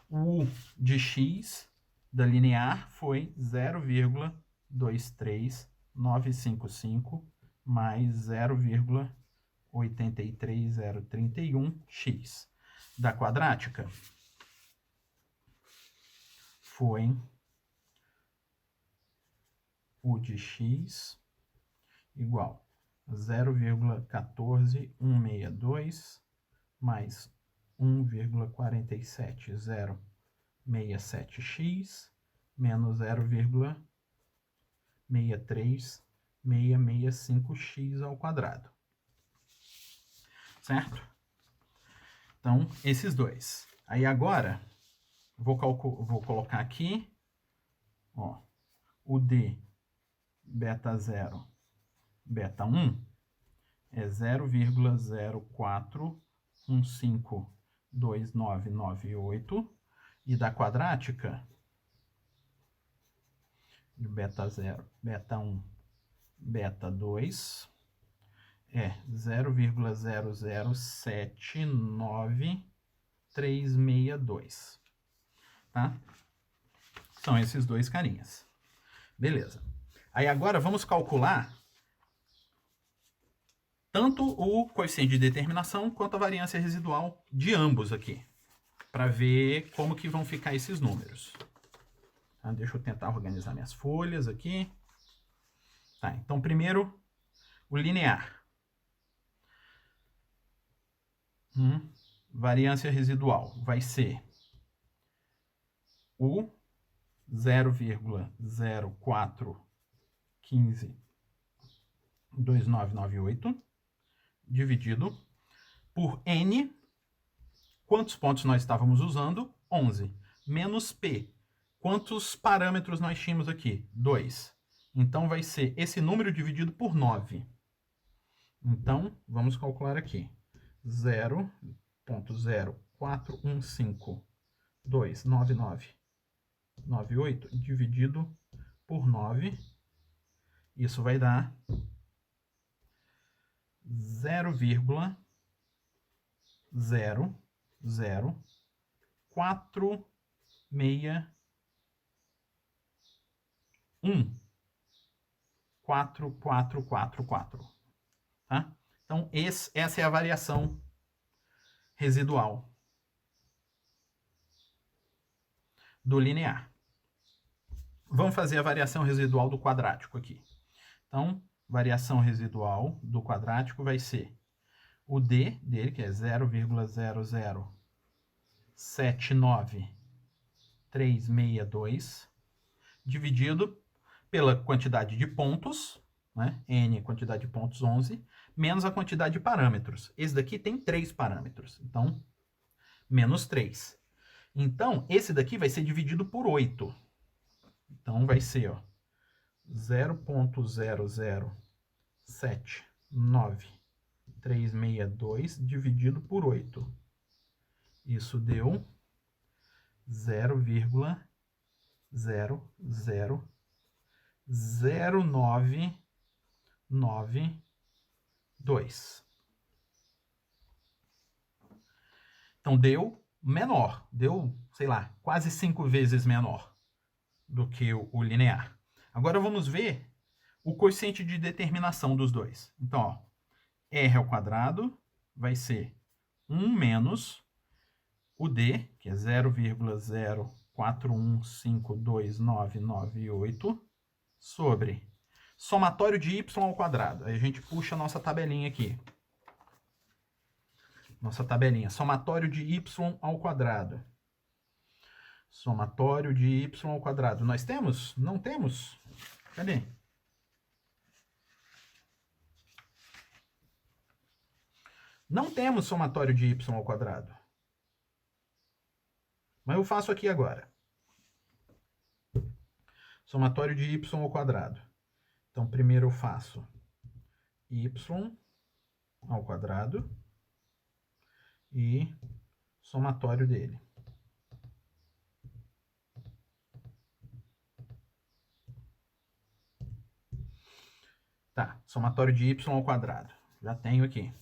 o de x da linear foi 0,23955 mais 0,83031x. Da quadrática foi o de x igual a 0,14162 mais 1,47067x menos 0,63665x ao quadrado. Certo? Então, esses dois. Aí agora, vou colocar aqui, ó, o D beta 0, beta 1 é 0,04152998 e da quadrática de beta 0, beta 1, beta 2 é 0,0079362, tá? São esses dois carinhas. Beleza. Aí agora vamos calcular tanto o coeficiente de determinação quanto a variância residual de ambos aqui, para ver como que vão ficar esses números. Tá, deixa eu tentar organizar minhas folhas aqui. Tá, então primeiro o linear. Variância residual vai ser o 0,04152998 dividido por N. Quantos pontos nós estávamos usando? 11. Menos P. Quantos parâmetros nós tínhamos aqui? 2. Então, vai ser esse número dividido por 9. Então, vamos calcular aqui. 0,41529998 dividido por 9. Isso vai dar 0,04661. 4,444. Tá? Então, essa é a variação residual do linear. Vamos fazer a variação residual do quadrático aqui. Então, variação residual do quadrático vai ser o D dele, que é 0,0079362, dividido pela quantidade de pontos, né? N, quantidade de pontos 11, menos a quantidade de parâmetros. Esse daqui tem 3 parâmetros, então, menos 3. Então, esse daqui vai ser dividido por 8. Então, vai ser, ó, 0,0079362 dividido por 8. Isso deu 0,00992. Então, deu menor. Deu, sei lá, quase 5 vezes menor do que o linear. Agora vamos ver o coeficiente de determinação dos dois. Então, ó, r ao quadrado vai ser 1 menos o d, que é 0,04152998, sobre somatório de y ao quadrado. Aí a gente puxa a nossa tabelinha aqui. Nossa tabelinha, somatório de y ao quadrado. Somatório de y ao quadrado. Nós temos? Não temos? Cadê? Não temos somatório de y ao quadrado. Mas eu faço aqui agora. Somatório de y ao quadrado. Então, primeiro eu faço y ao quadrado e somatório dele. Tá, somatório de y ao quadrado. Já tenho aqui.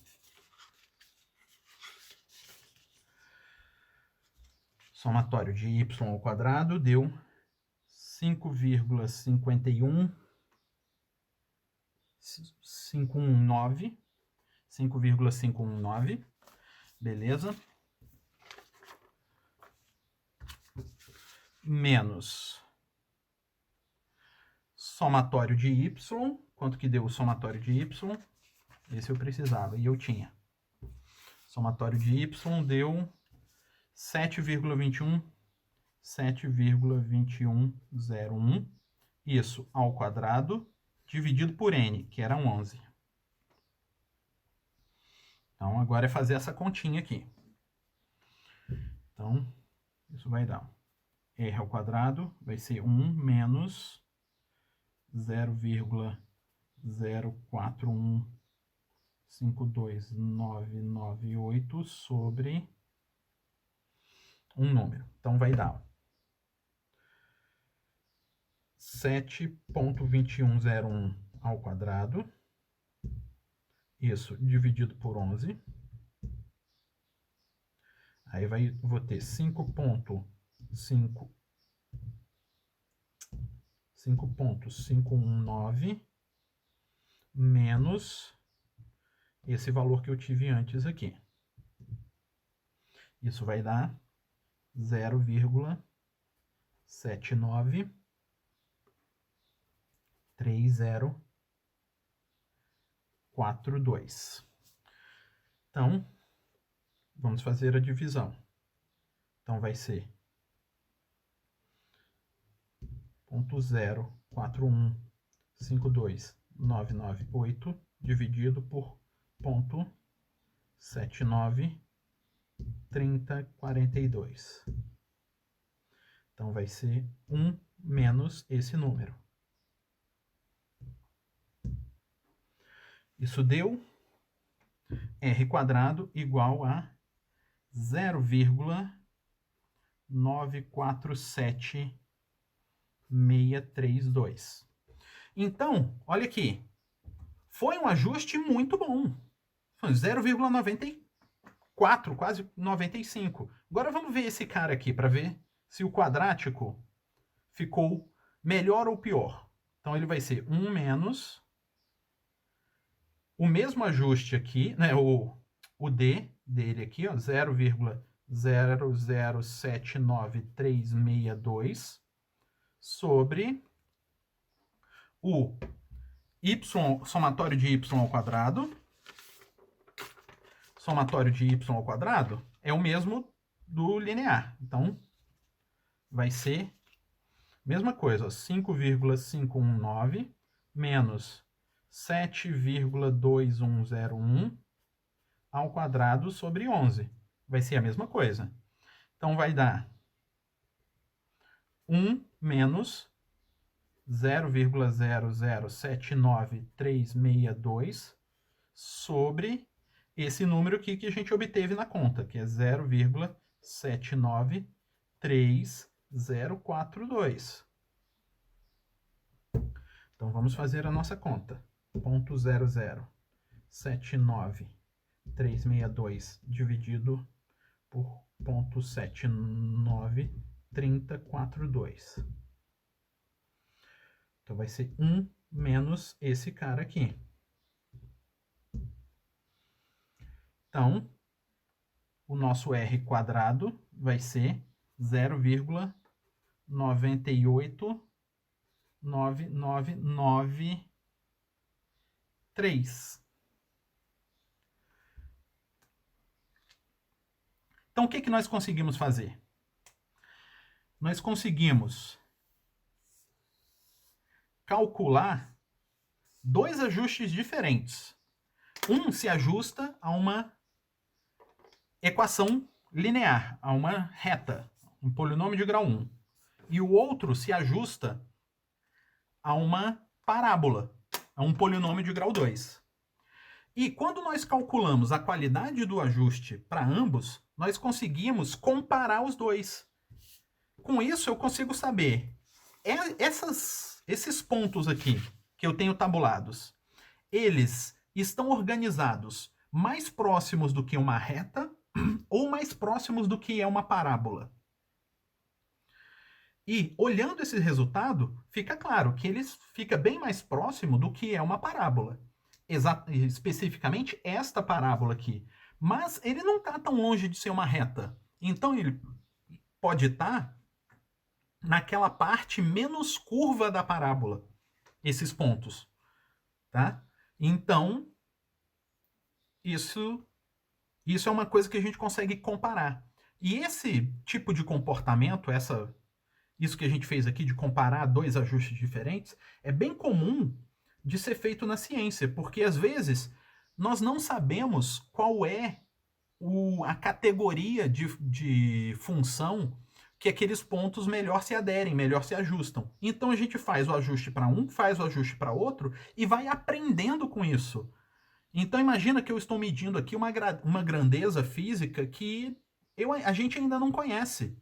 Somatório de y ao quadrado deu 5,519. Beleza? Menos somatório de y. Quanto que deu o somatório de y? Esse eu precisava e eu tinha. Somatório de y deu 7,2101. Isso ao quadrado dividido por n, que era 11. Então, agora é fazer essa continha aqui. Então, isso vai dar r ao quadrado vai ser 1 menos 0,04152998 sobre um número. Então, vai dar 7,2101 ao quadrado. Isso dividido por 11. Aí vou ter 5,519 menos esse valor que eu tive antes aqui. Isso vai dar 0,793042. Então, vamos fazer a divisão. Então, vai ser 0,04152998 dividido por 0,793042. Então, vai ser 1 menos esse número. Isso deu r quadrado igual a 0,947632. Então, olha aqui. Foi um ajuste muito bom. Foi 0,94, quase 95. Agora vamos ver esse cara aqui para ver se o quadrático ficou melhor ou pior. Então, ele vai ser 1 menos o mesmo ajuste aqui, né? O D dele aqui, ó, 0,0079362 sobre o y, somatório de y ao quadrado. Somatório de y ao quadrado é o mesmo do linear. Então, vai ser a mesma coisa, 5,519 menos 7,2101 ao quadrado sobre 11. Vai ser a mesma coisa. Então, vai dar 1 menos 0,0079362 sobre esse número aqui que a gente obteve na conta, que é 0,793042. Então, vamos fazer a nossa conta. 0,079,362 dividido por 0,793042. Então, vai ser 1 menos esse cara aqui. Então, o nosso R quadrado vai ser 0,98993. Então, o que nós conseguimos fazer? Nós conseguimos calcular dois ajustes diferentes. Um se ajusta a uma equação linear, a uma reta, um polinômio de grau 1. E o outro se ajusta a uma parábola, a um polinômio de grau 2. E quando nós calculamos a qualidade do ajuste para ambos, nós conseguimos comparar os dois. Com isso, eu consigo saber esses pontos aqui que eu tenho tabulados, eles estão organizados mais próximos do que uma reta ou mais próximos do que é uma parábola. E, olhando esse resultado, fica claro que ele fica bem mais próximo do que é uma parábola. Especificamente esta parábola aqui. Mas ele não está tão longe de ser uma reta. Então, ele pode estar naquela parte menos curva da parábola, esses pontos. Tá? Então, isso é uma coisa que a gente consegue comparar. E esse tipo de comportamento, isso que a gente fez aqui de comparar dois ajustes diferentes, é bem comum de ser feito na ciência, porque às vezes nós não sabemos qual é a categoria de função que aqueles pontos melhor se aderem, melhor se ajustam. Então a gente faz o ajuste para um, faz o ajuste para outro e vai aprendendo com isso. Então imagina que eu estou medindo aqui uma grandeza física que a gente ainda não conhece.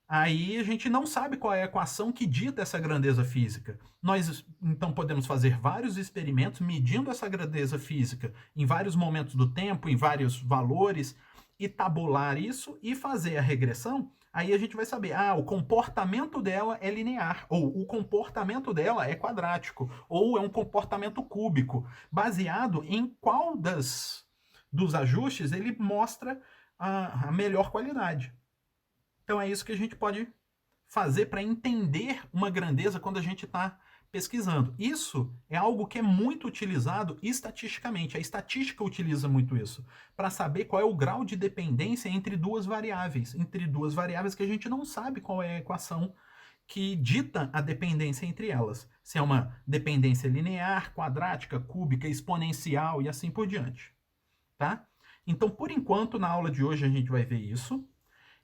Aí a gente não sabe qual é a equação que dita essa grandeza física. Nós, então, podemos fazer vários experimentos medindo essa grandeza física em vários momentos do tempo, em vários valores, e tabular isso e fazer a regressão. Aí a gente vai saber, o comportamento dela é linear, ou o comportamento dela é quadrático, ou é um comportamento cúbico, baseado em qual dos ajustes ele mostra a melhor qualidade. Então é isso que a gente pode fazer para entender uma grandeza quando a gente está pesquisando. Isso é algo que é muito utilizado estatisticamente. A estatística utiliza muito isso, para saber qual é o grau de dependência entre duas variáveis que a gente não sabe qual é a equação que dita a dependência entre elas. Se é uma dependência linear, quadrática, cúbica, exponencial e assim por diante. Tá? Então, por enquanto, na aula de hoje a gente vai ver isso.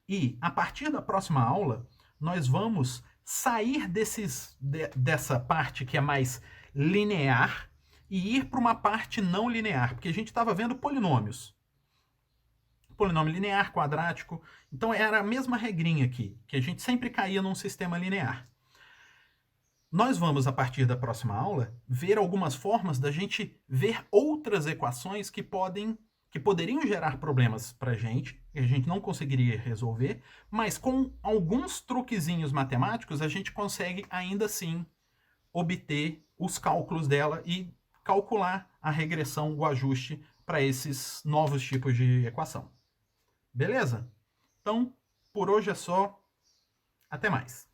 E, a partir da próxima aula, nós vamos sair dessa parte que é mais linear e ir para uma parte não linear, porque a gente estava vendo polinômios. Polinômio linear, quadrático. Então, era a mesma regrinha aqui, que a gente sempre caía num sistema linear. Nós vamos, a partir da próxima aula, ver algumas formas da gente ver outras equações que poderiam gerar problemas para a gente não conseguiria resolver, mas com alguns truquezinhos matemáticos a gente consegue ainda assim obter os cálculos dela e calcular a regressão, o ajuste para esses novos tipos de equação. Beleza? Então, por hoje é só. Até mais.